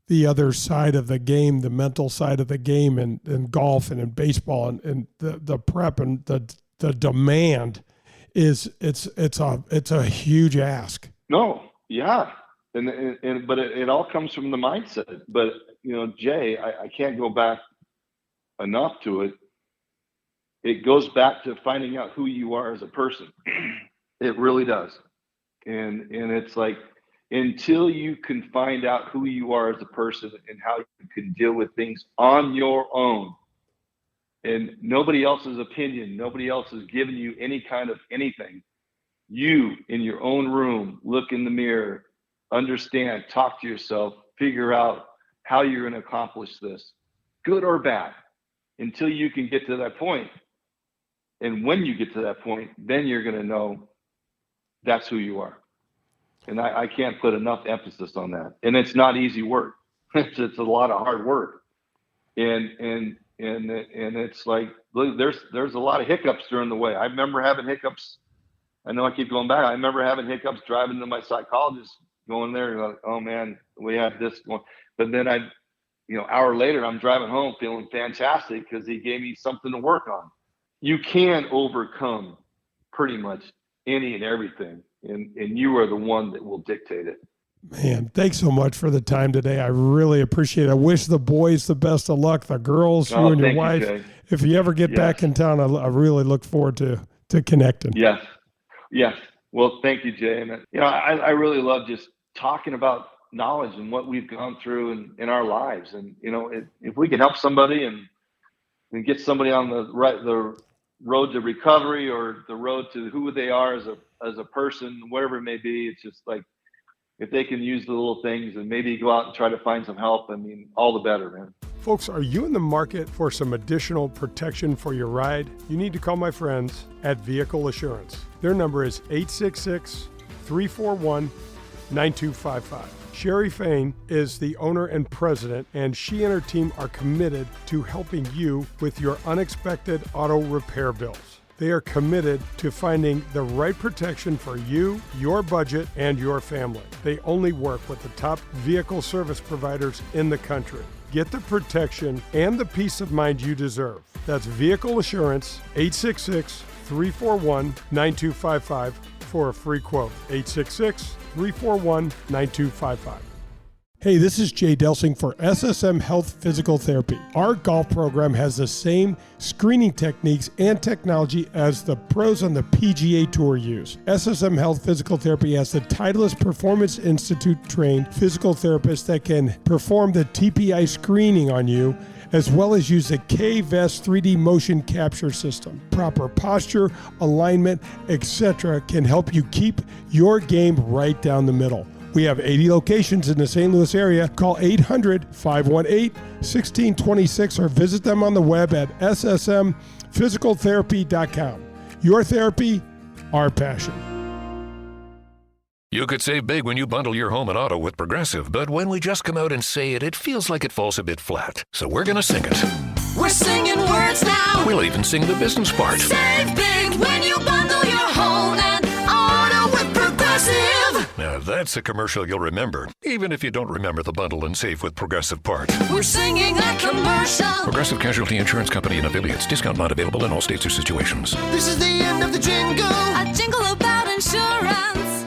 the other side of the game, the mental side of the game, and golf and in baseball, and the prep and the demand is it's a huge ask. No, yeah. But it all comes from the mindset. But, you know, Jay, I can't go back enough to it. It goes back to finding out who you are as a person. It really does. And it's like, until you can find out who you are as a person and how you can deal with things on your own, and nobody else's opinion, nobody else is giving you any kind of anything, you in your own room, look in the mirror, understand, talk to yourself, figure out how you're going to accomplish this, good or bad, until you can get to that point. And when you get to that point, then you're going to know that's who you are. And I can't put enough emphasis on that. And it's not easy work. It's a lot of hard work. And it's like, look, there's a lot of hiccups during the way. I remember having hiccups. I know I keep going back. I remember having hiccups driving to my psychologist, going there and like, oh man, we have this one. But then hour later, I'm driving home feeling fantastic because he gave me something to work on. You can overcome pretty much any and everything, and you are the one that will dictate it. Man, thanks so much for the time today. I really appreciate it. I wish the boys the best of luck, the girls, you and your wife. Jay. If you ever get back in town, I really look forward to connecting. Yes. Well, thank you, Jay. And I really love just talking about knowledge and what we've gone through in our lives. And if we can help somebody and get somebody on the road to recovery or the road to who they are as a person, whatever it may be, it's just like, if they can use the little things and maybe go out and try to find some help, I mean, all the better, man. Folks, are you in the market for some additional protection for your ride? You need to call my friends at Vehicle Assurance. Their number is 866-341-9255. Sherry Fain is the owner and president, and she and her team are committed to helping you with your unexpected auto repair bills. They are committed to finding the right protection for you, your budget, and your family. They only work with the top vehicle service providers in the country. Get the protection and the peace of mind you deserve. That's Vehicle Assurance, 866-341-9255 for a free quote. 866-341-9255. Hey, this is Jay Delsing for SSM Health Physical Therapy. Our golf program has the same screening techniques and technology as the pros on the PGA Tour use. SSM Health Physical Therapy has the Titleist Performance Institute trained physical therapists that can perform the TPI screening on you as well as use the K-Vest 3D motion capture system. Proper posture, alignment, etc. can help you keep your game right down the middle. We have 80 locations in the St. Louis area. Call 800-518-1626 or visit them on the web at ssmphysicaltherapy.com. Your therapy, our passion. You could save big when you bundle your home and auto with Progressive, but when we just come out and say it, it feels like it falls a bit flat. So we're going to sing it. We're singing words now. We'll even sing the business part. Save big when you bundle your home and auto with Progressive. Now that's a commercial you'll remember, even if you don't remember the bundle and save with Progressive part. We're singing that commercial. Progressive Casualty Insurance Company and affiliates. Discount not available in all states or situations. This is the end of the jingle. A jingle about insurance.